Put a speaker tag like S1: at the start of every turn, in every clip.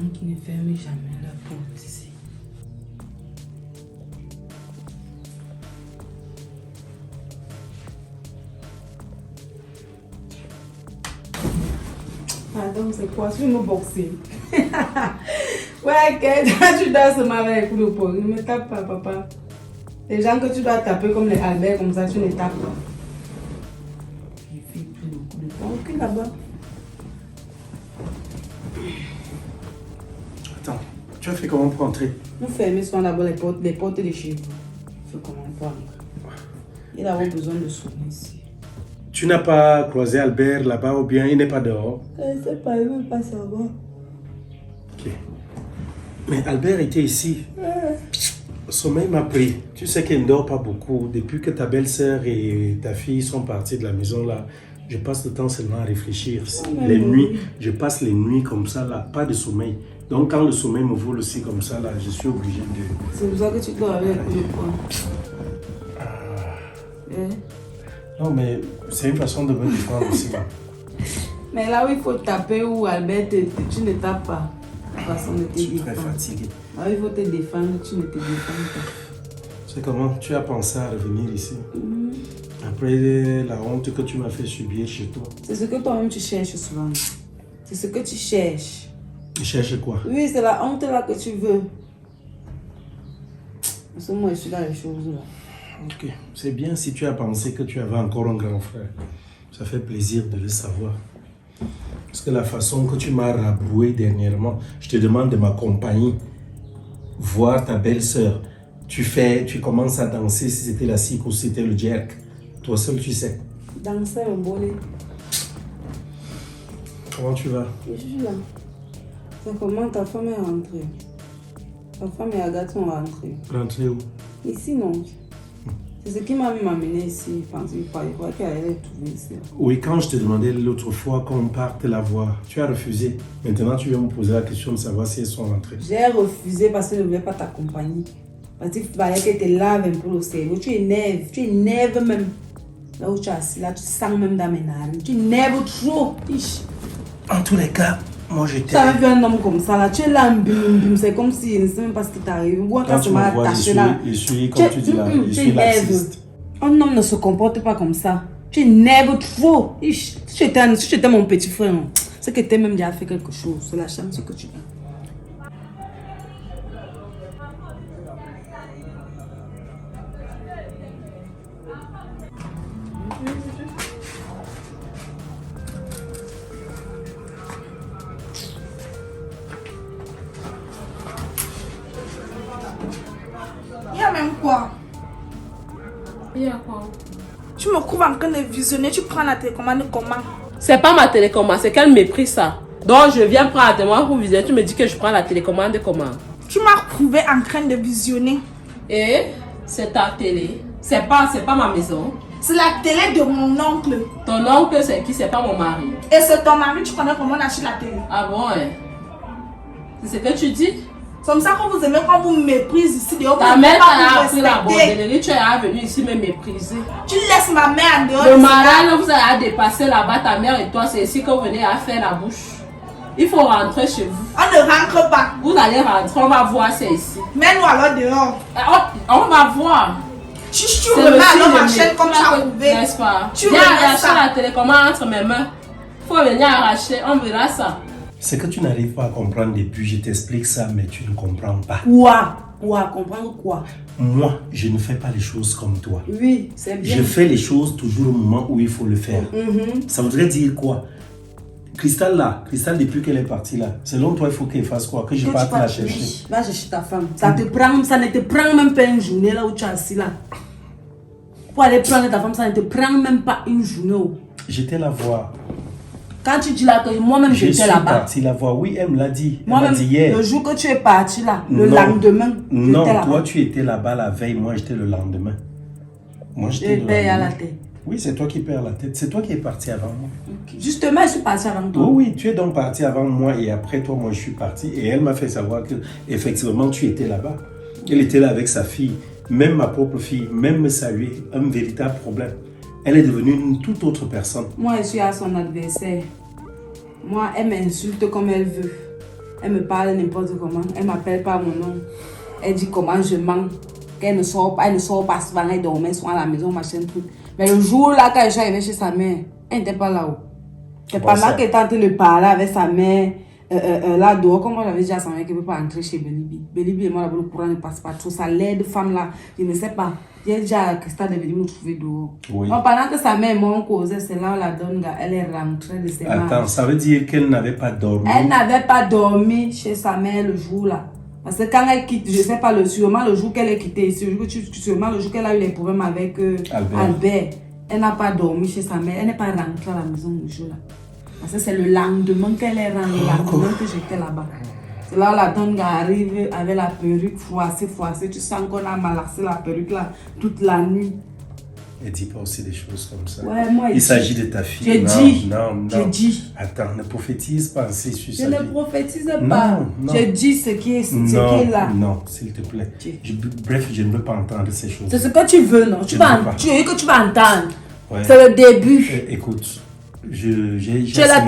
S1: qui ne ferme jamais la porte ici. Pardon, c'est quoi? Tu veux me boxer? Ouais, quand tu dois se marier avec le pot, ne me tape pas, papa. Les gens que tu dois taper comme les Albert, comme ça, tu ne tapes pas. Il fait plus le coup de poing. Ok, là-bas.
S2: Attends, tu as fait comment pour entrer?
S1: Nous fermons souvent d'abord les portes de chez vous. Il faut comment pour entrer. Il a besoin de soigner ici.
S2: Tu n'as pas croisé Albert là-bas ou bien il n'est pas dehors?
S1: Je ne sais pas, il ne veut pas savoir.
S2: Ok. Mais Albert était ici. Le sommeil m'a pris. Tu sais qu'il ne dort pas beaucoup. Depuis que ta belle-sœur et ta fille sont parties de la maison là, je passe le temps seulement à réfléchir. Les nuits, je passe les nuits comme ça là, pas de sommeil. Donc quand le sommeil me vole aussi comme ça là, je suis obligé de...
S1: C'est pour ça que tu dors avec le poing.
S2: Non mais c'est une façon de me défendre aussi.
S1: Mais là où il faut taper, où Albert, tu ne tapes pas. La façon de te
S2: Je suis
S1: défendre.
S2: très fatigué.
S1: Là où il faut te défendre, tu ne te défends pas.
S2: C'est comment tu as pensé à revenir ici? Après la honte que tu m'as fait subir chez toi.
S1: C'est ce que toi-même tu cherches souvent. C'est ce que tu cherches.
S2: Tu cherches quoi?
S1: Oui, c'est la honte là que tu veux. Parce que moi, je suis dans les choses là.
S2: Ok, c'est bien si tu as pensé que tu avais encore un grand frère. Ça fait plaisir de le savoir. Parce que la façon que tu m'as rabroué dernièrement, je te demande de m'accompagner, voir ta belle-sœur. Tu commences à danser si c'était la cycle ou si c'était le jerk. Toi seul, tu sais.
S1: Danser le bolé.
S2: Comment tu vas?
S1: Je suis là. C'est comment ta femme est rentrée? Ta femme et Agathe sont rentrées.
S2: Rentrée où?
S1: Ici, non. C'est ce qui m'a amené ici. Je crois qu'elle allait trouver ici.
S2: Oui, quand je te demandais l'autre fois qu'on parte la voir, tu as refusé. Maintenant, tu viens me poser la question de savoir si elles sont rentrées.
S1: J'ai refusé parce que je ne voulais pas t'accompagner. Parce qu'il fallait que tu laves un peu le cerveau. Tu énerves même. Là où tu es assis, là, tu sens même dans mes narines. Tu énerves trop.
S2: En tous les cas, moi j'étais...
S1: Tu avais vu un homme comme ça, là. Tu es là, c'est comme si je ne sais même pas ce qui t'arrive.
S2: Quand tu me vois, je suis comme tu dis là, je suis laxiste.
S1: Un homme ne se comporte pas comme ça. Tu énerves trop. Si tu étais mon petit frère, c'est que tu as même déjà fait quelque chose. C'est la chance que tu as.
S3: Il y a même quoi?
S4: Il y a quoi?
S3: Tu me trouves en train de visionner, tu prends la télécommande comment?
S4: C'est pas ma télécommande, c'est qu'elle méprise ça. Donc je viens prendre la télécommande pour visionner, tu me dis que je prends la télécommande comment?
S3: Tu m'as trouvé en train de visionner.
S4: Et c'est ta télé. C'est pas ma maison.
S3: C'est la télé de mon oncle.
S4: Ton oncle c'est qui? C'est pas mon mari.
S3: Et c'est ton mari, tu connais comment on achète la télé?
S4: Ah bon, hein? C'est ce que tu dis?
S3: C'est comme ça que vous aimez quand vous me méprisez ici.
S4: Ta mère t'a appris la bordellerie, tu es venu ici me mépriser.
S3: Tu laisses ma mère en dehors.
S4: Le mariage, vous allez dépasser là-bas, ta mère et toi, c'est ici que vous venez à faire la bouche. Il faut rentrer chez vous.
S3: On ne rentre pas.
S4: Vous allez rentrer, on va voir, c'est ici.
S3: Mets-nous alors dehors.
S4: On va voir.
S3: Tu me mets alors ma chaîne comme tu as trouvé.
S4: N'est-ce pas?
S3: Tu
S4: viens arracher
S3: ça.
S4: la télécommande entre mes mains. Faut venir arracher, on verra ça.
S2: C'est que tu n'arrives pas à comprendre depuis, je t'explique ça, mais tu ne comprends pas.
S1: Quoi? Comprendre quoi?
S2: Moi, je ne fais pas les choses comme toi.
S1: Oui, c'est bien.
S2: Je fais les choses toujours au moment où il faut le faire. Ça voudrait dire quoi? Cristal là, Cristal depuis qu'elle est partie là, selon toi il faut qu'elle fasse quoi? Que je parte la chercher?
S1: Oui. Va chercher ta femme. Ça ne te prend même pas une journée là où tu es assis là. Pour aller prendre ta femme, ça ne te prend même pas une journée.
S2: J'étais la voir.
S1: Quand tu dis là que moi-même j'étais là-bas.
S2: Je suis parti la voir, oui, elle me l'a dit.
S1: Moi-même,
S2: hier.
S1: le jour que tu es parti là, le lendemain,
S2: non,
S1: là-bas.
S2: Toi tu étais là-bas la veille, moi j'étais le lendemain. Moi j'étais le
S1: lendemain.
S2: à
S1: la tête.
S2: Oui, c'est toi qui perds la tête. C'est toi qui es parti avant moi.
S1: Okay. Justement, je suis parti avant toi.
S2: Oui, tu es donc parti avant moi et après toi, moi je suis parti. Et elle m'a fait savoir que effectivement tu étais là-bas. Elle était là avec sa fille, même ma propre fille, même me saluer, un véritable problème. Elle est devenue une toute autre personne.
S1: Moi, je suis à son adversaire. Moi, elle m'insulte comme elle veut. Elle me parle n'importe comment. Elle m'appelle par mon nom. Elle dit comment je mens. Qu'elle ne sort pas, souvent, elle dormait souvent à la maison, machin, truc. Mais le jour là, quand je suis arrivée chez sa mère, elle n'était pas là-haut. C'est pendant qu'elle était en train de parler avec sa mère, là dehors, comme moi j'avais dit à sa mère qu'elle ne peut pas entrer chez Belibi. Belibi et moi, là, le courant ne passe pas trop. Ça l'aide, femme là, je ne sais pas. J'ai déjà à Christa de venir me trouver dehors.
S2: Oui.
S1: Donc, pendant que sa mère m'ont causé, c'est là où la donne, elle est rentrée de ses mains.
S2: Attends, ça veut dire qu'elle n'avait pas dormi.
S1: Elle n'avait pas dormi chez sa mère le jour là. Parce que quand elle quitte, je ne sais pas, sûrement le jour qu'elle est quittée ici, sûrement le jour qu'elle a eu les problèmes avec Albert, elle n'a pas dormi chez sa mère, elle n'est pas rentrée à la maison le jour là. Parce que c'est le lendemain qu'elle est rentrée, le lendemain que j'étais là-bas. C'est là où la tonga arrive avec la perruque froissée, tu sens qu'on a malaxé la perruque là toute la nuit.
S2: Et dis pas aussi des choses comme ça.
S1: Ouais, moi,
S2: il s'agit de ta fille.
S1: J'ai dit. J'ai dit.
S2: Attends, ne prophétise pas ainsi sur
S1: Je
S2: sa
S1: ne
S2: vie.
S1: prophétise pas. J'ai dit ce qui est là.
S2: Non, s'il te plaît. Bref, je ne veux pas entendre ces choses.
S1: C'est ce que tu veux, non? Tu veux que tu vas entendre.
S2: Ouais.
S1: C'est le début.
S2: Écoute,
S1: tu es là,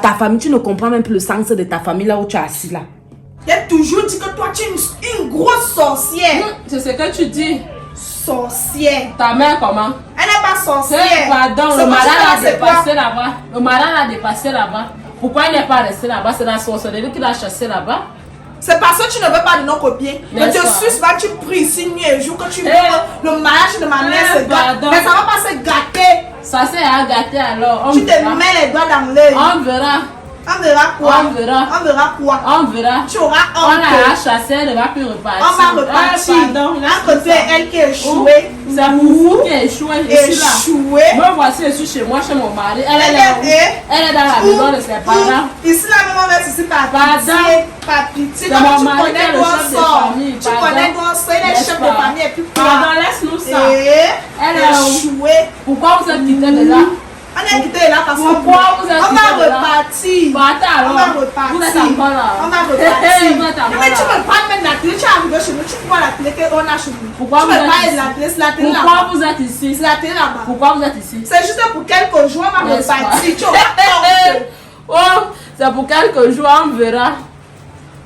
S1: ta famille, tu ne comprends même plus le sens de ta famille là où tu es assis là.
S3: J'ai toujours dit que toi, tu es une grosse sorcière.
S4: C'est ce que tu dis.
S3: Sorcière.
S4: Ta mère comment?
S3: Elle n'est pas sorcière.
S4: Pardon, le malin l'a dépassé là-bas. Le malin l'a dépassé là-bas. Pourquoi il n'est pas resté là-bas? C'est la sorcellerie qui l'a chassé là-bas.
S3: C'est parce que tu ne veux pas de nos copiens. Mais de sus, là, tu pries ici nuit et jour que tu veux le mariage de ma mère se gâte. Mais ça ne va pas se gâter.
S4: Ça s'est à gâter alors.
S3: Tu te mets les doigts dans l'œil.
S4: On verra.
S3: On verra quoi?
S4: On verra.
S3: On verra quoi?
S4: On verra.
S3: Tu auras honte.
S4: On a chassé, elle ne va plus repartir.
S3: On va repartir. À côté, elle qui est échouée.
S4: C'est pour vous qui est échouée.
S3: Échouée.
S4: Moi, voici, je suis chez moi, chez mon mari. Elle est dans la maison de ses parents.
S3: Ici, la maman va ici par pitié. Par pitié. Comme tu connais d'où on sort. Tu connais d'où on sort. Elle est chef de famille et puis
S4: pardon, laisse-nous ça.
S3: Elle est échouée.
S4: Pourquoi vous êtes quitté de là?
S3: On est quitté là parce que
S4: pourquoi vous êtes
S3: on va repartir.
S4: On
S3: va repartir.
S4: Vous êtes encore là.
S3: On va repartir. Mais tu me parles même de la télé. Tu es arrivé chez nous. Tu vois la télé qu'on a chez nous.
S4: Pourquoi vous êtes
S3: ici?
S4: Pourquoi vous êtes ici?
S3: C'est la télé là-bas.
S4: Pourquoi vous êtes ici?
S3: C'est juste pour quelques jours. On va repartir. Tu auras honte.
S4: Oh, c'est pour quelques jours. On verra.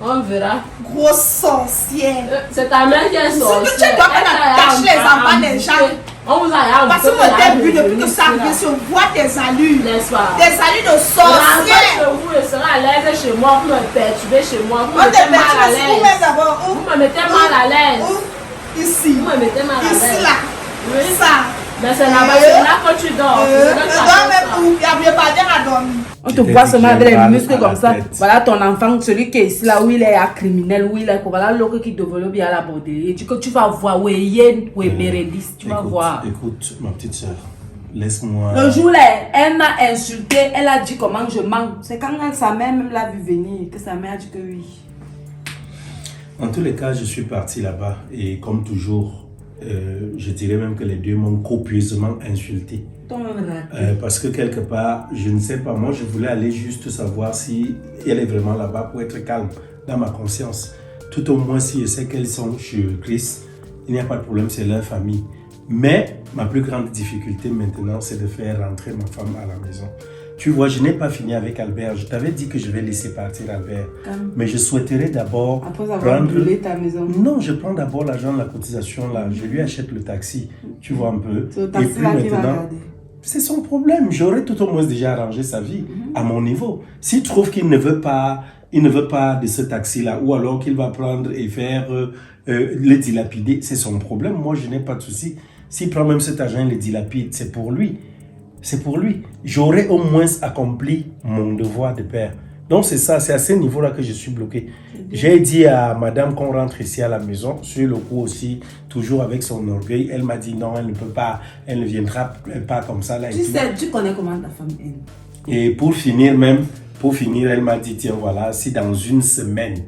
S4: On verra.
S3: Grosse sorcière.
S4: C'est ta mère qui est sorcière.
S3: C'est que tu dois pas cacher les enfants des gens.
S4: On vous a
S3: parce que mon début, depuis que ça arrive, on voit tes allures.
S4: N'est-ce pas?
S3: Des allures de sorcière.
S4: Chez vous, je serai à l'aise chez moi. Vous me perturbez chez moi. Vous
S3: me mettez mal à l'aise.
S4: Vous me mettez mal à l'aise.
S3: Ici.
S4: Vous me mettez mal à l'aise.
S3: Ici, là.
S4: Oui.
S3: Ça.
S4: Mais c'est là-bas, c'est là que tu dors.
S3: Je dors même où? Il n'y a pas bien à dormir.
S1: On te voit seulement avec les muscles comme ça. Voilà ton enfant, celui qui est ici, là où il est à criminel, où il est, voilà l'autre qui développe bien la borderie. Tu vas voir où est Meredith, tu vas voir.
S2: Écoute, ma petite soeur, laisse-moi.
S1: Le jour là, elle m'a insulté, elle a dit comment je mens. C'est quand sa mère même l'a vu venir que sa mère a dit que oui.
S2: En tous les cas, je suis parti là-bas et comme toujours, je dirais même que les deux m'ont copieusement insulté. Parce que quelque part, je ne sais pas, moi je voulais aller juste savoir si elle est vraiment là-bas pour être calme dans ma conscience. Tout au moins si je sais qu'elles sont chez Chris, il n'y a pas de problème, c'est leur famille. Mais ma plus grande difficulté maintenant, c'est de faire rentrer ma femme à la maison. Tu vois, je n'ai pas fini avec Albert. Je t'avais dit que je vais laisser partir Albert. Mais je souhaiterais d'abord
S1: après avoir brûlé ta maison.
S2: Non, je prends d'abord l'argent de la cotisation là. Je lui achète le taxi. Tu vois un peu.
S1: C'est le taxi là qui va regarder.
S2: C'est son problème. J'aurais tout au moins déjà arrangé sa vie à mon niveau. S'il trouve qu'il ne veut pas, de ce taxi-là, ou alors qu'il va prendre et faire le dilapider, c'est son problème. Moi, je n'ai pas de souci. S'il prend même cet argent et le dilapide, c'est pour lui. C'est pour lui. J'aurais au moins accompli mon devoir de père. Donc c'est ça, c'est à ce niveau-là que je suis bloqué. J'ai dit à madame qu'on rentre ici à la maison, sur le coup aussi, toujours avec son orgueil. Elle m'a dit non, elle ne peut pas, elle ne viendra pas comme ça. Là,
S1: tu connais comment ta femme est.
S2: Et pour finir, elle m'a dit, tiens voilà, si dans une semaine,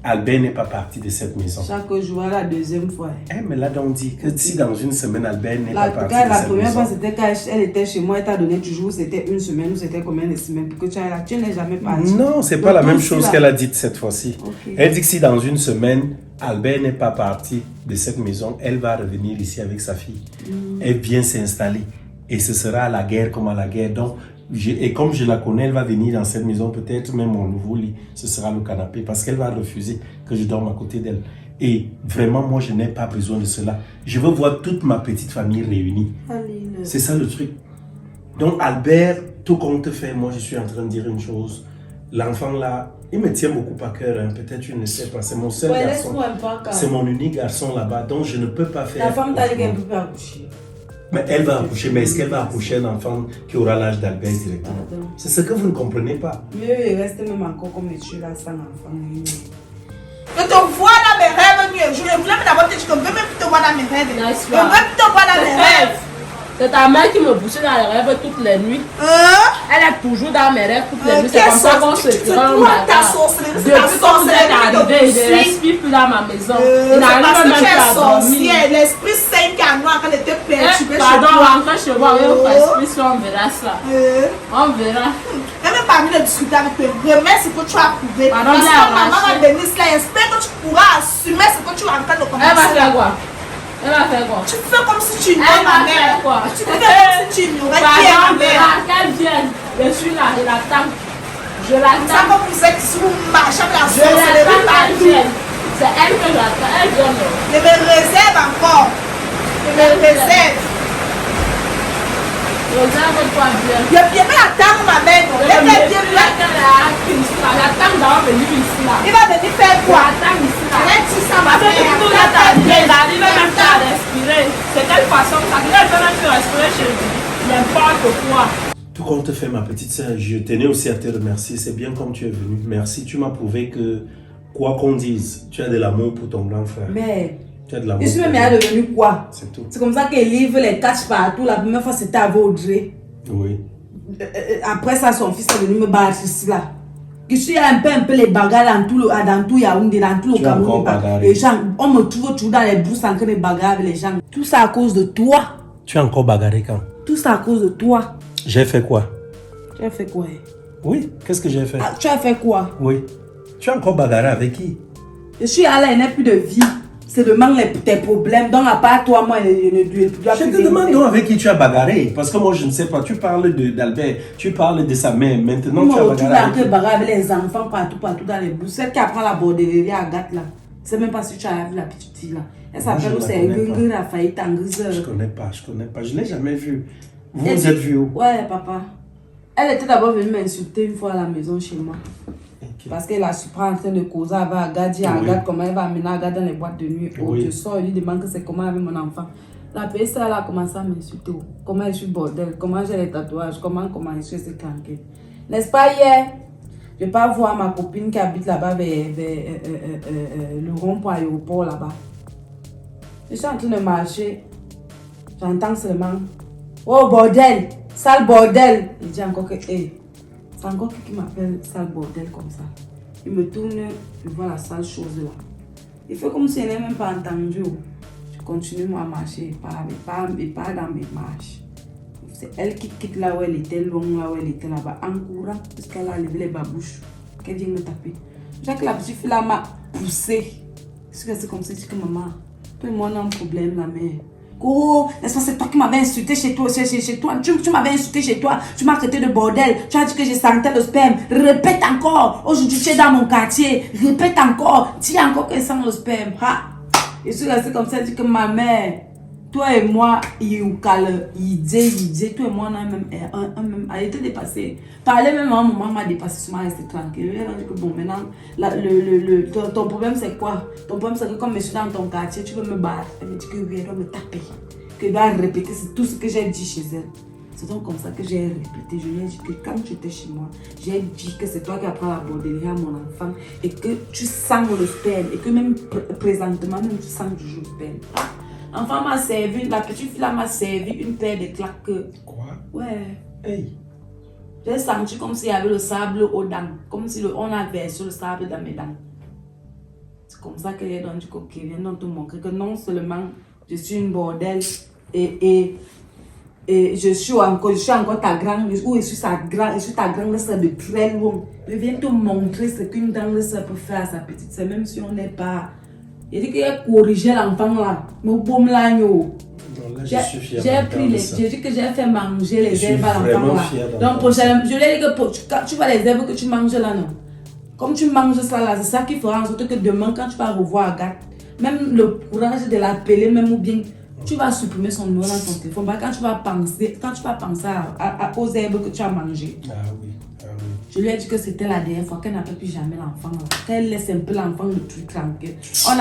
S2: Albert n'est pas parti de cette maison.
S1: Chaque jour, la deuxième fois.
S2: Mais là, on dit que si dans une semaine, Albert n'est pas parti de cette maison.
S1: La première fois, c'était quand elle était chez moi, elle t'a donné toujours, c'était une semaine ou c'était combien de semaines pour que tu n'es jamais parti.
S2: Non, c'est pas la même chose qu'elle a dit cette fois-ci. Okay. Elle dit que si dans une semaine, Albert n'est pas parti de cette maison, elle va revenir ici avec sa fille. Elle vient s'installer. Et ce sera à la guerre comme à la guerre. Donc, Et comme je la connais, elle va venir dans cette maison, peut-être même mon nouveau lit, ce sera le canapé, parce qu'elle va refuser que je dorme à côté d'elle. Et vraiment, moi, je n'ai pas besoin de cela. Je veux voir toute ma petite famille réunie. C'est ça le truc. Donc, Albert, tout compte fait, moi, je suis en train de dire une chose. L'enfant là, il me tient beaucoup à cœur, hein. Peut-être tu ne sais pas, c'est mon seul garçon. C'est mon unique garçon là-bas, donc je ne peux pas faire...
S1: La femme t'a dit qu'elle ne peut pas accoucher.
S2: Mais elle va accoucher, mais est-ce qu'elle va accoucher un enfant qui aura l'âge d'Albert directement? C'est ce que vous ne comprenez pas.
S1: Mieux, il reste même encore comme monsieur là, sans enfant.
S3: Je te vois dans mes rêves mieux. Je voulais d'abord te dire que je ne veux même plus te voir dans mes rêves. Je ne veux plus te voir dans mes rêves.
S4: C'est ta mère qui me bouchait dans les rêves toutes les nuits. Elle est toujours dans mes rêves toutes les nuits. C'est comme ça qu'on se prend. Depuis qu'on est arrivé, il ne respire plus dans ma maison. Il n'arrive même plus à dormir.
S3: L'esprit saint qui a noir quand il était perturbé.
S4: Pardon, rentre chez moi, on verra ça. On verra.
S3: Elle n'a pas envie de discuter avec toi. Remets ce que tu as prouvé. Parce que maman va venir là. J'espère que tu pourras assumer ce que tu es en train de commencer.
S4: Elle va faire quoi? Elle va faire quoi?
S3: Tu fais comme si tu ignorais ma mère. Tu fais comme si tu ignorais qui est ma mère.
S4: Qu'elle vienne. Je suis là, je l'attends. Je
S3: Ça
S4: l'attends.
S3: comme vous êtes ici, vous marchez avec la
S4: Je
S3: sorcellerie
S4: l'attends qu'elle
S3: partout.
S4: vienne. C'est elle que j'attends. Elle vient.
S3: Je me réserve encore. Je me réserve.
S4: Réserve-toi bien.
S3: Je viens pas attendre ma mère. Il va venir faire quoi? Elle dit ça ma mère.
S4: C'est quelle façon ça? Il ne peut même plus respirer chez lui. N'importe quoi.
S2: Tout compte fait, ma petite sœur, je tenais aussi à te remercier. C'est bien comme tu es venue. Merci, tu m'as prouvé que, quoi qu'on dise, tu as de l'amour pour ton grand frère.
S1: Mais,
S2: tu as de l'amour.
S1: je suis même devenu quoi?
S2: C'est tout.
S1: C'est comme ça qu'elle livre les caches partout. La première fois, c'était avec Audrey.
S2: Oui.
S1: Après ça, son fils est venu me battre ici là. Je suis un peu les bagarres dans tout Yaoundé, dans tout le Cameroun. Les gens, on me trouve toujours dans les brousses en train de bagarrer avec les gens. Tout ça à cause de toi.
S2: Tu as encore bagarré quand?
S1: Tout ça à cause de toi.
S2: J'ai fait quoi?
S1: Tu as fait quoi?
S2: Oui, qu'est-ce que j'ai fait?
S1: Ah, tu as fait quoi?
S2: Oui. Tu as encore bagarré avec qui?
S1: Je suis allée, il n'y a plus de vie. C'est demande tes problèmes. Donc, à part toi, moi, je
S2: te demande donc avec qui tu as bagarré. Parce que moi, je ne sais pas. Tu parles d'Albert, tu parles de sa mère. Maintenant, tu as
S1: bagarré avec les enfants partout dans les bouches. Celle qui apprend la bordellerie à Agathe là. Je ne sais même pas si tu as vu la petite fille là. Elle s'appelle aussi Ngri Raphaël Tangriseur.
S2: Je ne connais pas. Je ne l'ai jamais vue. Vous êtes vu où?
S1: Ouais, papa. Elle était d'abord venue m'insulter une fois à la maison chez moi. Okay. Parce qu'elle a su en train de causer avec Agathe, dit à Agathe comment elle va amener Agathe dans les boîtes de nuit. Oui. Je sors, elle lui demande que c'est comment avec mon enfant. La personne elle a commencé à m'insulter. Comment je suis bordel, comment j'ai les tatouages, comment je suis tranquille. N'est-ce pas hier? Je vais pas voir ma copine qui habite là-bas vers le rond-point aéroport là-bas. Je suis en train de marcher. J'entends seulement. Oh bordel! Sale bordel! Il dit encore que, hey, c'est encore qui m'appelle sale bordel comme ça. Il me tourne, je vois la sale chose là. Il fait comme si elle n'avait même pas entendu. Je continue moi à marcher, il part dans mes marches. C'est elle qui quitte là où elle était, loin là où elle était là-bas, en courant, parce qu'elle a levé les babouches, qu'elle vient me taper. Chaque la petite fille là m'a poussé. C'est comme ça, je dis que maman, tout le monde a un problème, la mère. Oh, n'est-ce pas, c'est toi qui m'avais insulté chez toi, tu m'avais insulté chez toi, tu m'as traité de bordel, tu as dit que je sentais le sperme, répète encore, aujourd'hui tu es dans mon quartier, répète encore, dis encore que je sens le sperme, ha. Je suis restée comme ça, je dis que ma mère, toi et moi, il dit, toi et moi, on a même, elle était dépassée. Parler même à un moment m'a dépassé, je suis restée tranquille. Je dis que bon, maintenant, ton problème c'est quoi? Ton problème c'est que comme je suis dans ton quartier, tu veux me battre. Elle me dit que oui, elle doit me taper. Que je dois répéter tout ce que j'ai dit chez elle. C'est donc comme ça que j'ai répété. Je lui ai dit que quand tu étais chez moi, j'ai dit que c'est toi qui apprends la bordellerie à mon enfant et que tu sens le sperme et que même présentement, même tu sens toujours le sperme. L'enfant m'a servi, la petite fille m'a servi une paire de claques.
S2: Quoi?
S1: Ouais.
S2: Hey.
S1: J'ai senti comme s'il y avait le sable aux dents. Comme si on avait versé le sable dans mes dents. C'est comme ça qu'elle est dans du coquet. Viens donc te montrer que non seulement je suis une bordel et je suis encore ta grande, ou je suis ta grande soeur de très loin. Je viens te montrer ce qu'une grande soeur peut faire à sa petite soeur, même si on n'est pas. Il dit qu'il a corrigé l'enfant là.
S2: Non, là, je suis fier.
S4: J'ai pris les. J'ai dit que j'ai fait manger les herbes à
S2: vraiment
S4: l'enfant
S2: fier
S4: là.
S2: d'entendre
S4: Donc, prochainement, je lui ai dit que quand tu vois les herbes que tu manges là, non. Comme tu manges ça là, c'est ça qui fera en sorte que demain, quand tu vas revoir Agathe, même le courage de l'appeler, même ou bien, tu vas supprimer son numéro dans ton téléphone. Quand tu vas penser aux herbes que tu as mangées.
S2: Ah oui, ah oui.
S4: Je lui ai dit que c'était la dernière fois qu'elle n'appelle plus jamais l'enfant. Qu'elle laisse un peu l'enfant le truc tranquille. Elle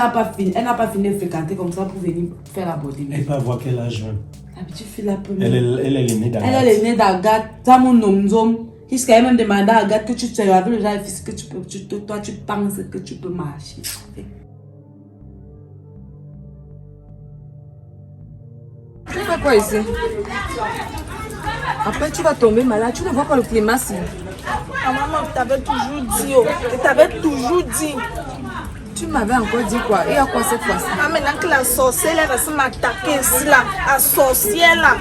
S4: n'a pas fini de fréquenter comme ça pour venir faire la beauté.
S2: Elle peut avoir quel âge même?
S4: La petite fille la première.
S2: Elle est l'aînée d'Agathe.
S4: Elle est l'aînée d'Agathe. Ça mon nom. Jusqu'à même demander à Agathe que tu te rappelles le genre de fils que tu peux. Toi, tu penses que tu peux marcher.
S5: Tu fais quoi ici? Après, tu vas tomber malade. Tu ne vois pas le climat si.
S3: Ah, maman, t'avais toujours dit, oh. Je t'avais toujours dit.
S5: Tu m'avais encore dit quoi? Et à quoi cette fois-ci?
S3: Ah, maintenant que la sorcière elle reste m'attaquer ici là, la sorcière là,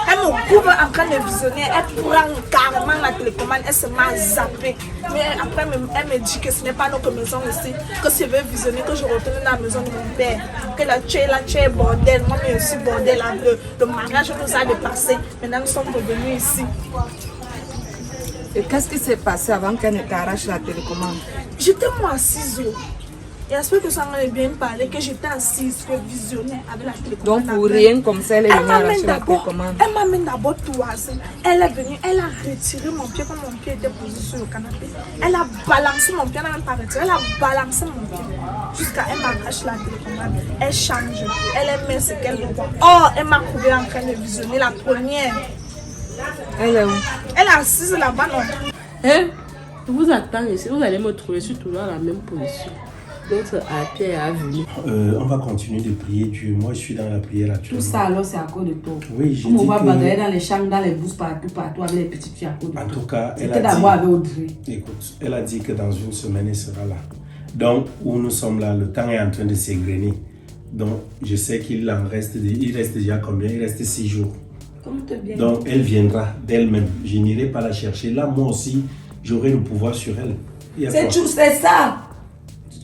S3: elle me couvre en train de visionner, elle prend carrément la télécommande, elle se met à zapper. Mais après, elle me dit que ce n'est pas notre maison ici, que si je veux visionner, que je retourne dans la maison de mon père, que la tu es bordel, moi mais aussi bordel, là, le mariage nous a dépassé, maintenant nous sommes revenus ici.
S5: Et qu'est-ce qui s'est passé avant qu'elle ne t'arrache la télécommande?
S3: J'étais moi assise. J'espère que ça m'a bien parlé, que j'étais assise, que visionnaire avec la télécommande.
S5: Donc pour rien comme ça, elle est venue arracher la télécommande.
S3: Elle m'a même d'abord toisé. Elle est venue, elle a retiré mon pied quand mon pied était posé sur le canapé. Elle a balancé mon pied, elle n'a même pas retiré. Elle a balancé mon pied jusqu'à elle m'arrache la télécommande. Elle change, elle met ce qu'elle voit. Oh, elle m'a trouvé en train de visionner la première.
S5: Elle est où?
S3: Elle est assise là-bas, non?
S4: Hein? Je vous attends ici, vous allez me trouver, je suis toujours dans la même position. D'autres à pied à venir.
S2: On va continuer de prier Dieu. Moi, je suis dans la prière actuellement.
S4: Tout ça alors, c'est à cause de toi.
S2: Oui, j'ai
S4: dit
S2: dit
S4: on va
S2: que...
S4: bagarrer dans les chambres, dans les bourses, partout avec les petites filles à cause de toi.
S2: En tout cas, elle
S4: C'était
S2: a
S4: d'abord avec
S2: dit...
S4: Audrey.
S2: Écoute, elle a dit que dans une semaine, elle sera là. Donc, où nous sommes là, le temps est en train de s'égrener. Donc, je sais qu'il reste déjà combien? Il reste 6 jours. Donc, elle viendra d'elle-même. Je n'irai pas la chercher. Là, moi aussi, j'aurai le pouvoir sur elle.
S4: C'est ça.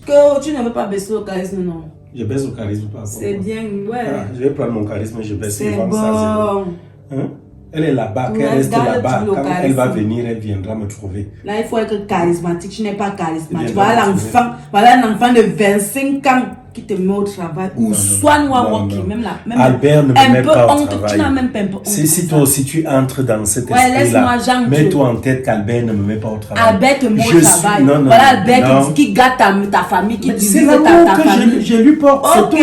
S4: Que tu ne veux pas baisser au charisme, non?
S2: Je baisse au charisme pas.
S4: C'est bien, ouais.
S2: Ah, je vais prendre mon charisme, je baisse.
S4: C'est bon.
S2: Hein? Elle est là-bas, qu'elle reste là-bas. Quand elle va venir, elle viendra me trouver.
S4: Là, il faut être charismatique. Tu n'es pas charismatique. Voilà un enfant de 25 ans qui te met au travail. Ou soit noir qui même là.
S2: Albert ne me met pas au travail.
S4: Tu n'as même pas un peu honte.
S2: Si toi aussi tu entres dans cet esprit-là, mets-toi en tête qu'Albert ne me met pas au travail.
S4: Albert te met au travail.
S2: Non,
S4: voilà Albert qui gâte ta famille, qui divise ta famille.
S2: Je lui porte.
S4: Ok.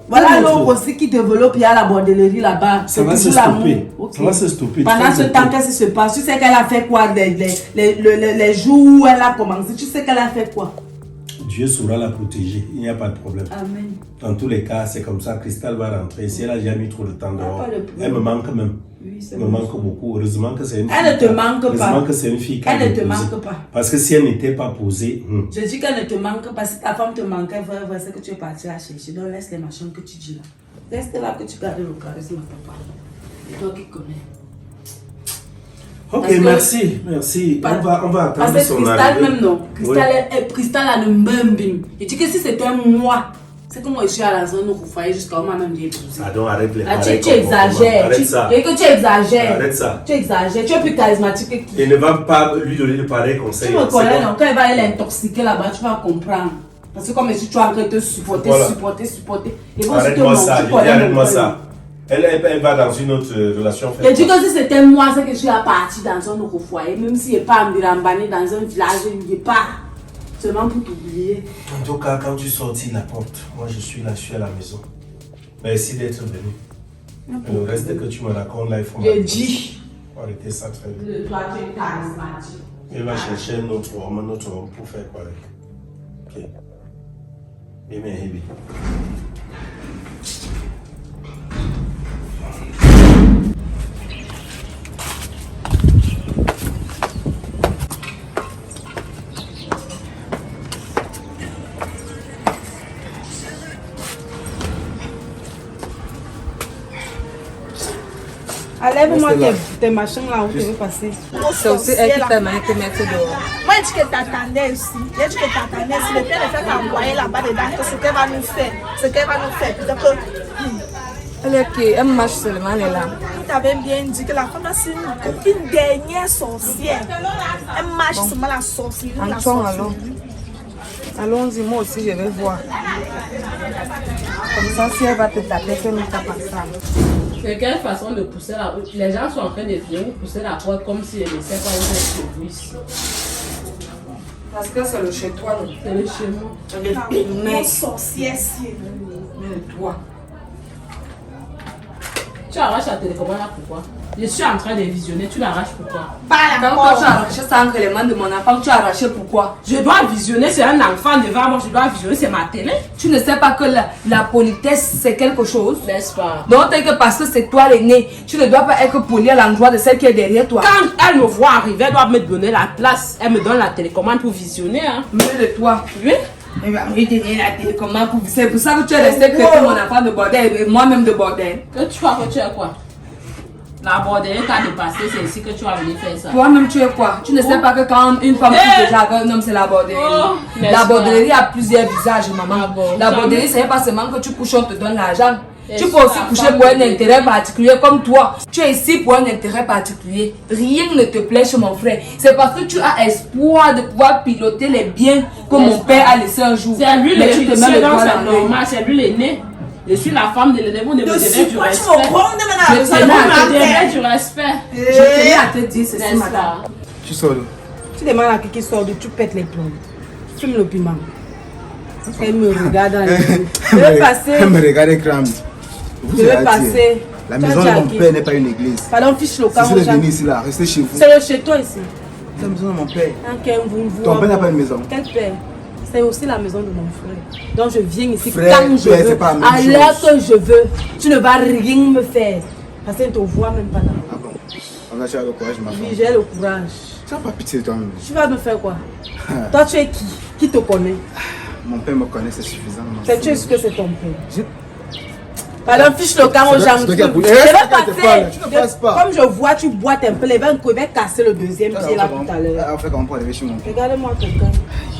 S4: Voilà l'autre aussi qui développe, il y a la bordellerie là-bas.
S2: Ça va se stopper. Ça va se stopper.
S4: Pendant ce temps, qu'est-ce qui se passe? Tu sais qu'elle a fait quoi les jours où elle a commencé? Tu sais qu'elle a fait quoi?
S2: Dieu saura la protéger, il n'y a pas de problème.
S4: Amen.
S2: Dans tous les cas, c'est comme ça, Cristal va rentrer. Si elle a déjà mis trop de temps dehors, elle me manque même.
S4: Oui,
S2: elle me manque beaucoup. Heureusement que c'est une fille.
S4: Elle ne te manque pas.
S2: Heureusement que c'est une fille qui
S4: elle ne te manque pas.
S2: Parce que si elle n'était pas posée...
S4: Je dis qu'elle ne te manque pas. Si ta femme te manquait, vrai, c'est que tu es parti la chercher. Donc laisse les machins que tu dis là. Reste là que tu gardes le charisme à ta part. Et toi qui connais.
S2: Ok, merci. On va attendre son arrivée.
S4: Cristal même non. Cristal a le même bim. Il dit que si c'était moi, c'est que moi je suis à la zone où vous voyez jusqu'à moi même j'ai épousé.
S2: Ah donc arrête les
S4: tu exagères.
S2: Arrête ça.
S4: Et que tu exagères.
S2: Arrête ça.
S4: Tu exagères. Tu es plus charismatique que qui.
S2: Et ne va pas lui donner de pareils conseils.
S4: Tu me connais, donc quand elle va l'intoxiquer là-bas, tu vas comprendre. Parce que comme si tu as en train de te supporter.
S2: Arrête-moi ça, arrête-moi ça. Elle va dans une autre relation.
S4: Je dis que si c'était moi, c'est que je suis partie dans un autre foyer, même si je n'ai pas Mirambani dans un village, je n'y pas. Seulement pour t'oublier.
S2: En tout cas, quand tu sortis la porte, moi je suis là, je suis à la maison. Merci d'être venu. Le reste que tu me racontes là, il faut
S4: m'arrêter. Je dis.
S2: Arrêtez ça très bien.
S4: Toi, tu es charismatique.
S2: Il va chercher un autre homme pour faire quoi avec. Ok. Amen, Hebi.
S1: Enlève-moi tes machins là où tu veux passer.
S5: C'est aussi elle qui t'a main te mettre dehors.
S3: Moi, je dis que t'attendais ici. Je dis que t'attendais ici. Le père de fait t'envoyer là-bas dedans. Que ce qu'elle va nous faire. Ce qu'elle va nous faire. Peut-être que.
S5: Elle est qui? Elle marche seulement, elle est là.
S3: Tu t'avais bien dit que la femme c'est une dernière sorcière. Elle marche seulement la sorcellerie.
S5: Entrons, allons. Allons-y, moi aussi je vais voir. Comme ça, si elle va te taper, qu'elle nous tape ensemble.
S4: C'est quelle façon de pousser la porte? Les gens sont en train de venir pousser la porte comme si elle ne sait pas où est chez vous ici.
S5: Parce que c'est le chez toi, non?
S4: C'est le chez moi.
S3: Mais sorcière, si.
S5: Mais toi.
S4: Tu arraches la télécommande là pourquoi? Je suis en train de visionner, tu l'arraches pourquoi?
S5: Quand toi tu as arraché ça en élément de mon enfant, tu as arraché pourquoi?
S4: Je dois visionner, c'est un enfant devant moi, je dois visionner, c'est ma télé.
S5: Tu ne sais pas que la politesse c'est quelque chose?
S4: N'est-ce pas?
S5: Donc, que parce que c'est toi l'aîné, tu ne dois pas être poli à l'endroit de celle qui est derrière toi.
S4: Quand elle me voit arriver, elle doit me donner la place. Elle me donne la télécommande pour visionner. Hein.
S5: Mieux de toi.
S4: Oui.
S5: Elle va me donner la télécommande pour... C'est pour ça que tu es resté que mon enfant de bordel et moi-même de bordel.
S4: Que tu crois que tu es quoi? La bordelle t'a dépassé, c'est ici que tu vas venir faire ça.
S5: Toi-même, tu es quoi? Tu ne sais pas que quand une femme couche déjà avec un homme, c'est la bordellerie. La bordellerie a plusieurs visages, maman. La bordellerie, c'est pas seulement que tu couches, on te donne l'argent. Tu peux aussi coucher pour un intérêt particulier comme toi. Tu es ici pour un intérêt particulier. Rien ne te plaît chez mon frère. C'est parce que tu as espoir de pouvoir piloter les biens que mon père a laissé un jour.
S4: C'est lui
S5: tu te mets le doigt dans l'œil.
S4: c'est lui l'aîné. Je suis la femme de l'aîné, vous ne me devez du respect.
S5: Je
S4: tenais du respect.
S5: Je tenais à te dire ceci, madame.
S2: Tu sors d'où?
S1: Tu demandes à qui sort d'où, tu pètes les plombs. Tu fumes le piment. Elle me regarde dans les yeux. Je vais passer.
S6: Elle me regarde crame.
S1: Je vais passer.
S6: La maison de mon père n'est pas une église.
S1: Pardon, fiche le
S6: Si
S1: camp.
S6: vous êtes venu ici, là, restez chez vous.
S1: C'est le chez toi ici.
S6: C'est la maison de mon père.
S1: Ton
S6: Ton père n'a pas une maison.
S1: Quel père? C'est aussi la maison de mon frère. Donc je viens ici
S6: Frère,
S1: quand je
S6: père,
S1: veux,
S6: c'est pas la même
S1: à l'heure
S6: chose.
S1: que je veux. Tu ne vas rien me faire. Parce qu'elle ne te voit même pas là.
S6: Ah bon? On a le courage, ma
S1: Oui,
S6: femme.
S1: j'ai le courage.
S6: Tu n'as pas pitié de toi-même.
S1: Tu vas me faire quoi? Toi, tu es qui? Qui te connaît?
S6: Mon père me connaît, c'est suffisant.
S1: Tu es sûr que c'est ton père?
S6: Je-
S1: Pardon, fiche le camp aux gens.
S6: c'est
S1: Je
S6: toi qui as voulu.
S1: vais
S6: Tu ne
S1: passer.
S6: passes pas.
S1: Comme je vois, tu boites un peu. Il va casser le deuxième pied là tout à l'heure.
S6: En fait, comment on peut arriver chez mon père?
S1: Regarde-moi quelqu'un.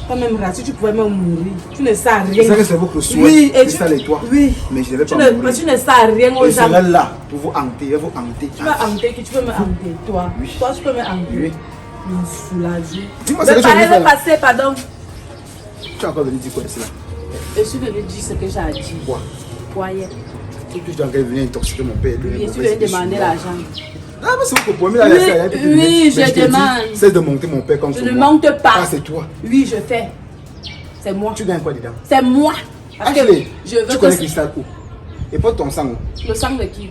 S1: Toi même là, si tu pouvais même mourir. Tu ne sais rien.
S6: C'est que c'est votre souhait.
S1: Oui, et
S6: C'est ça les toi.
S1: Oui.
S6: Mais je ne vais
S1: Tu
S6: pas
S1: ne,
S6: mourir.
S1: tu ne sais rien aux
S6: Je
S1: gens.
S6: serai là pour vous hanter. Je vais vous hanter.
S1: Tu vas hanter, qui tu peux me hanter, toi.
S6: Oui.
S1: Toi, tu peux me hanter.
S6: Oui.
S1: Me soulager.
S6: Dis-moi ce que
S1: Le
S6: tu as
S1: palais
S6: voulu
S1: va
S6: faire.
S1: passer, pardon.
S6: Tu as encore venu dire quoi ici là?
S1: Je suis venu dire ce que j'ai dit.
S6: Quoi?
S1: Voyez.
S6: Tu es encore venu intoxiquer mon père.
S1: Oui, je suis venu demander l'argent.
S6: Ah, mais c'est votre premier là.
S1: Oui,
S6: il y a un peu de
S1: oui,
S6: lunettes. Mais
S1: je
S6: te dis,
S1: demande.
S6: Cesse de monter mon père comme
S1: Je
S6: sur
S1: ne
S6: moi.
S1: monte pas.
S6: Ah, c'est toi.
S1: Oui, je fais. C'est moi.
S6: Tu gagnes quoi dedans?
S1: C'est moi. Parce que
S6: Ashley,
S1: je veux
S6: tu
S1: que
S6: connais Cristal où? Et pas ton sang où?
S1: le sang de qui?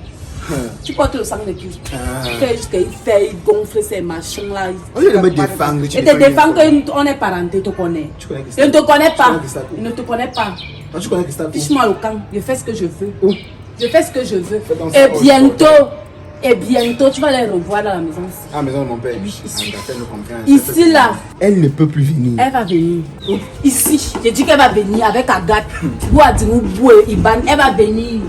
S1: Tu portes le sang de qui?
S6: Ah.
S1: Tu fais jusqu'à il fait, il gonfle ces machins-là.
S6: Au lieu de me défendre, tu
S1: Et te
S6: défends
S1: défendre
S6: une
S1: qu'on est parenté, te connaît.
S6: Tu connais
S1: Je ne te connais
S6: Tu
S1: pas.
S6: connais Cristal où?
S1: Il ne te connaît pas.
S6: Non, tu connais Cristal où?
S1: Fiche-moi le camp. Je fais ce que je veux.
S6: Où?
S1: Je fais ce que je veux.
S6: Fais donc
S1: Et
S6: ça,
S1: bientôt, tu vas les revoir dans la maison.
S6: Ah, maison de mon père.
S1: Oui, ici.
S6: Ah, d'accord, je comprends.
S1: Ici, là,
S6: Elle ne peut plus venir.
S1: elle va venir. Ici, je dis qu'elle va venir avec Agathe. Iban, elle va venir.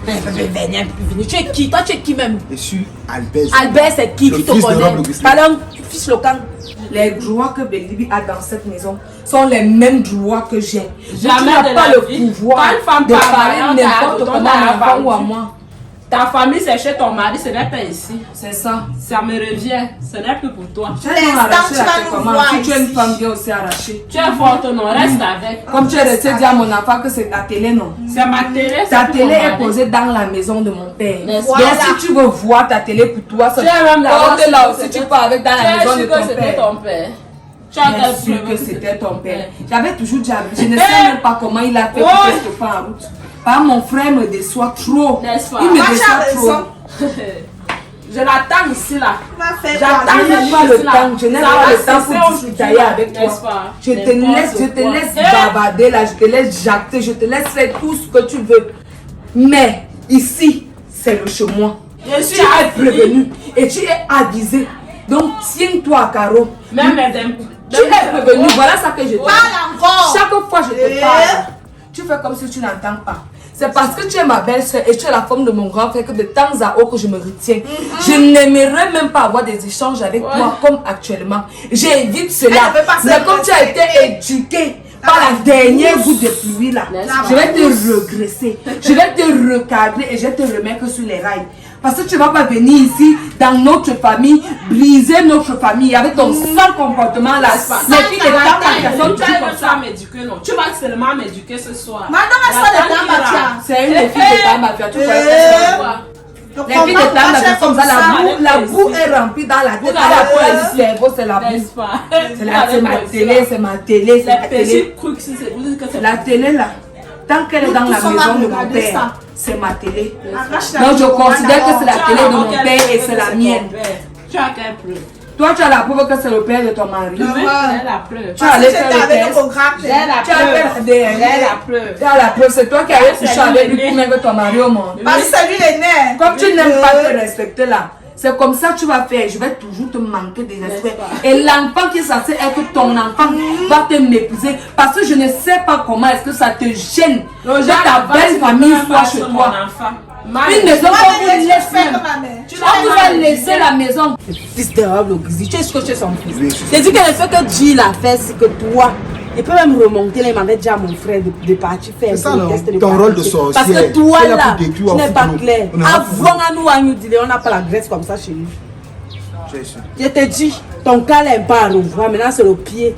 S1: Elle va venir, elle peut venir. Tu es qui? Toi, tu es qui même?
S6: Je suis Albert.
S1: Albert, c'est qui?
S6: Le
S1: Qui te
S6: fils de
S1: connaît?
S6: Rob Augustin.
S1: Pardon, fiche le camp.
S5: Les droits que Belibi a dans cette maison sont les mêmes droits que j'ai.
S4: Jamais
S5: Tu n'as
S4: de
S5: pas
S4: la
S5: le
S4: vie.
S5: pouvoir
S4: Quand une femme
S5: de
S4: parle,
S5: parler
S4: on
S5: n'importe
S4: t'a-
S5: comment
S4: on
S5: à
S4: t'a
S5: l'enfant ou à
S4: vendu.
S5: moi.
S4: Ta famille, c'est chez ton mari, ce n'est pas ici.
S5: C'est ça.
S4: Ça me revient, ce n'est plus pour toi.
S5: Tu as donc arraché la télécommande. Si tu es une femme, viens aussi arracher.
S4: Tu es forte, non, reste avec.
S5: Comme tu es resté dire à mon enfant que c'est ta télé, non?
S4: C'est ma télé,
S5: Ta
S4: c'est pour
S5: télé
S4: ton
S5: est
S4: mari.
S5: posée dans la maison de mon père.
S4: N'est-ce
S5: Donc
S4: pas?
S5: si tu veux voir ta télé pour toi,
S4: Tu es même là-bas,
S5: porte là
S4: c'est
S5: aussi,
S4: que
S5: tu
S4: c'était-
S5: pars avec dans la
S4: Tu es
S5: maison de
S4: sûr que
S5: ton
S4: c'était
S5: père.
S4: ton père. Tu as
S5: Bien
S4: quel
S5: sûr
S4: problème?
S5: que c'était ton père.
S4: Ouais.
S5: J'avais toujours dit, je ne sais même pas comment il a fait pour
S4: Ouais.
S5: rester pas en route. Par mon frère me déçoit trop.
S4: N'est-ce pas?
S5: Il me
S3: Moi,
S5: déçoit
S3: j'ai
S5: trop.
S3: raison.
S4: Je l'attends ici, là.
S5: J'attends même pas le temps. Je n'ai pas le temps pour discuter avec toi. Je te laisse bavarder là, je te laisse jacter, je te laisse faire tout ce que tu veux. Mais ici, c'est le chez moi.
S4: Je suis
S5: Tu es
S4: avisée.
S5: prévenu et tu es avisé. Donc tiens-toi à carreau.
S4: Même les impôts.
S5: Tu es prévenu, voilà ça que je te dis.
S3: Parle encore.
S5: Chaque fois que je te parle, tu fais comme si tu n'entends pas. C'est parce que tu es ma belle-soeur et tu es la femme de mon grand frère que de temps à autre je me retiens. Je n'aimerais même pas avoir des échanges avec toi comme actuellement. J'évite cela.
S3: Elle ne veut pas se
S5: Mais comme tu as été
S3: respecter.
S5: éduqué par la dernière goutte de pluie là, je vais te regresser, je vais te recadrer et je vais te remettre sur les rails. Parce que tu ne vas pas venir ici dans notre famille, briser notre famille avec ton sale comportement là. Les filles de ta personne, tu comme ça.
S4: M'éduquer, non. Tu vas seulement m'éduquer ce soir.
S5: C'est une fille de ta mafia, tu vois. Les filles de ta mafia comme ça, la boue est remplie dans la tête, la peau et le cerveau, c'est la boue. C'est ma télé, c'est ma télé, c'est ma télé. La télé là, tant qu'elle est dans la maison de mon père, c'est ma télé. Donc je considère que c'est la télé de mon père et c'est la mienne.
S4: Tu as quelle preuve?
S5: Toi tu as la preuve que c'est le père de ton mari.
S4: J'ai la preuve.
S5: Tu as allé faire le test.
S4: J'ai la preuve. J'ai la preuve.
S5: Tu as la preuve, c'est toi qui as couché avec lui pour mettre ton mari au monde.
S1: Parce que c'est lui les nerfs.
S5: Comme tu n'aimes pas te respecter là, c'est comme ça que tu vas faire. Je vais toujours te manquer de respect. Et l'enfant qui est censé être ton enfant va te mépriser. Parce que je ne sais pas comment est-ce que ça te gêne que ta belle famille soit chez toi. Une maison qu'on vous laisse même. On vous a laissé la maison.
S1: Fils de robe, tu es scotché son fils. J'ai dit que le fait que Dieu l'a fait, c'est que toi, il peut même remonter. Là, il m'avait dit à mon frère de partir faire
S6: un test. Ton rôle de sorcière.
S1: Parce que toi là, tu n'es pas clair. Avant à nous dire, on n'a pas la graisse comme ça chez nous. Je te dis, ton cas n'est pas à revoir. Maintenant, c'est le pied.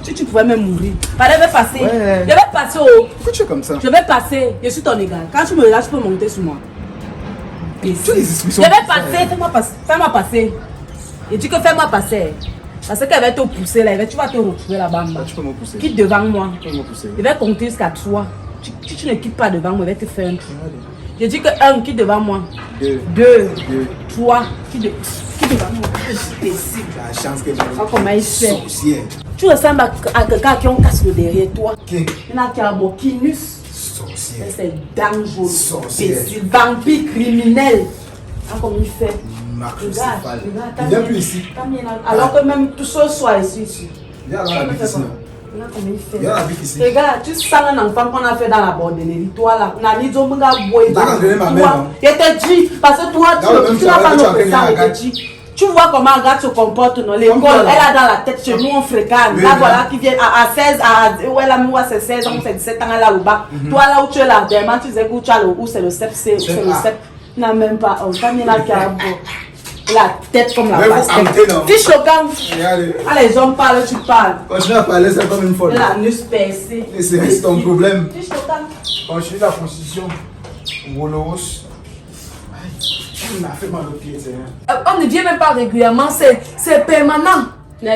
S1: Tu pouvais même mourir. Je vais passer. Ouais. Je vais passer.
S6: Pourquoi tu es comme ça?
S1: Je vais passer. Je suis ton égal. Quand tu me regardes, tu peux monter sur moi.
S6: Tu as des expressions.
S1: Je vais passer. Fais-moi passer. Et dis que fais-moi passer. Parce qu'elle va te pousser là. Tu vas te retrouver là-bas.
S6: Tu peux me pousser.
S1: Quitte devant moi.
S6: Tu peux me pousser.
S1: Je vais compter jusqu'à 3. Si tu ne quittes pas devant moi, je vais te faire un truc. Je dis que 1, quitte devant moi. 2, 3, quitte devant moi.
S6: La chance que
S1: comment il fait.
S6: Sorcière.
S1: Tu ressembles à quelqu'un qui a casse le derrière toi.
S6: Il
S1: y en a qui a un boquinus.
S6: Sorcière.
S1: C'est dangereux.
S6: Sorcière.
S1: Vampire criminel. Comment il fait.
S6: Regarde. Il vient plus ici.
S1: Alors que même tout ce soir ici.
S6: Viens là, la ici.
S1: Comment il fait.
S6: Viens la ici.
S1: Regarde, tu sens un enfant qu'on a fait dans la bordellerie. Toi là, on a dit que tu as je te dis, parce que toi, tu n'as pas notre sang. Je te dis. Tu vois comment Agathe se comporte dans l'école. Elle a dans la tête chez nous, on fréquente. Là, voilà, qui vient à 16, où elle a mis c'est 16 ans, c'est 17 ans, elle a le bac. Toi, là où tu es là, demain, tu disais où tu as le où, c'est le CEP, c'est le CEP. Tu n'as même pas. Oh, t'as mis là qui a la tête comme la pastèque. Fiche choquant. Ah, les hommes parlent, tu parles.
S6: Continue à parler, c'est comme une folle.
S1: La nuit percée.
S6: C'est ton problème.
S1: Fiche choquant.
S6: Continue la position. Woloros. On a fait mal au pied,
S5: on ne vient même pas régulièrement, c'est permanent.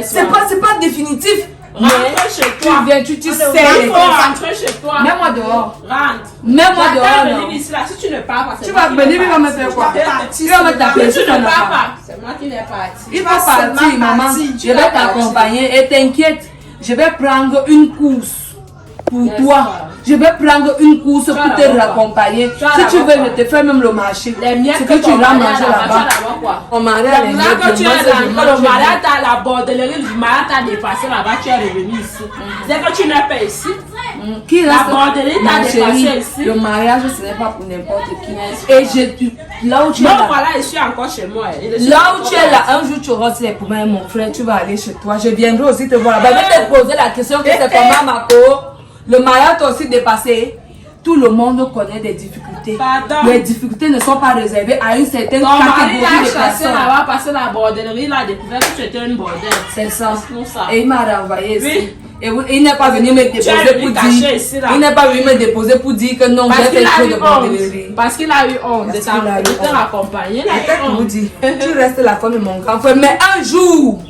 S5: C'est pas définitif.
S4: Rentre chez toi.
S5: Tu viens, tu sais.
S4: Rentre chez toi.
S5: Mets-moi dehors.
S4: Rentre.
S5: Mets-moi dehors.
S4: Venir ici là. Si tu ne pars pas,
S5: tu vas venir, il va me faire quoi? Il va me taper.
S4: Si tu ne pars pas, c'est moi qui n'ai parti.
S5: Il va partir, maman. Je vais t'accompagner et t'inquiète. Je vais prendre une course pour toi. Je vais prendre une course pour te raccompagner. Si tu veux, je te fais même le marché.
S4: Les miettes
S5: que tu vas manger là-bas.
S4: On mari a les miettes. Quand tu es là, le mariage à la bordellerie, le mariage t'a dépassé là-bas, tu es revenu ici. C'est que tu n'es pas ici.
S5: Qui
S4: la bordellerie t'a dépassé ici.
S5: Le mariage, ce n'est pas pour n'importe qui. Et là où tu es là.
S4: Non, voilà, je suis encore chez moi.
S5: Là où tu es là, un jour tu auras les problèmes, mon frère, tu vas aller chez toi. Je viendrai aussi te voir là-bas. Je vais te poser la question que c'est comment, Marco. Le mariage t'a aussi dépassé. Tout le monde connaît des difficultés.
S4: Pardon.
S5: Les difficultés ne sont pas réservées à une certaine catégorie de personnes.
S4: Là-bas, passé la bordellerie, il a découvert que tu étais une bordelle.
S5: C'est ça. Et il m'a renvoyé ici. Et il n'est pas venu me déposer pour dire. Il n'est pas venu me déposer pour dire que non, j'ai fait trop de bordellerie.
S4: Parce qu'il a eu honte de te raccompagner.
S5: Tu restes la femme de mon grand frère. Mais un jour,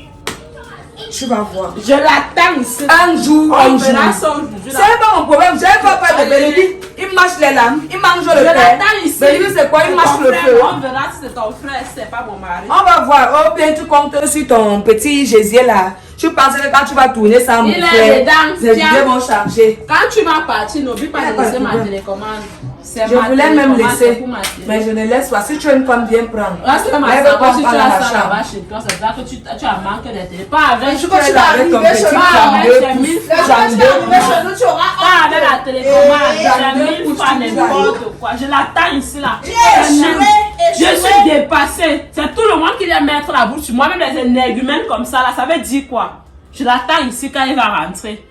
S5: tu vas voir.
S4: Je l'attends ici.
S5: Un jour, c'est pas mon problème. Je n'ai pas de Bénédicte. Il marche les lames, il mange le feu.
S4: Je l'attends ici.
S5: Bénédicte, c'est quoi? Il marche le feu.
S4: On verra si c'est ton frère, c'est pas mon mari.
S5: On va voir. Oh, bien, tu comptes sur ton petit Jésus là. Tu penses que quand tu vas tourner ça, mon frère, les billets vont charger.
S4: Quand tu vas partir, n'oublie pas de laisser ma télécommande.
S5: Je voulais même laisser, mais je ne laisse pas. Si tu es une femme bien prendre,
S4: reste ma sacoche, si tu as ça là-bas chez toi, c'est là que tu as manqué de télé. Pas avec,
S5: tu es là avec ton petit
S4: pas avec la télécommande, j'ai 1000 fois n'importe quoi. Je l'attends ici là. Je suis dépassée. C'est tout le monde qui vient mettre la bouche sur moi, même les énergumènes comme ça là, ça veut dire quoi? Je l'attends ici quand il va rentrer.